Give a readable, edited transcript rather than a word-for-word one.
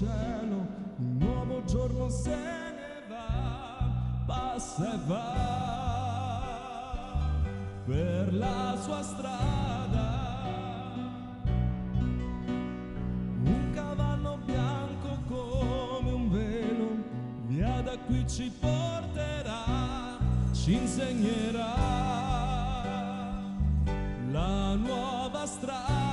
cielo, un nuovo giorno se ne va, passa e va per la sua strada. Un cavallo bianco come un velo, via da qui ci porterà, ci insegnerà la nuova strada.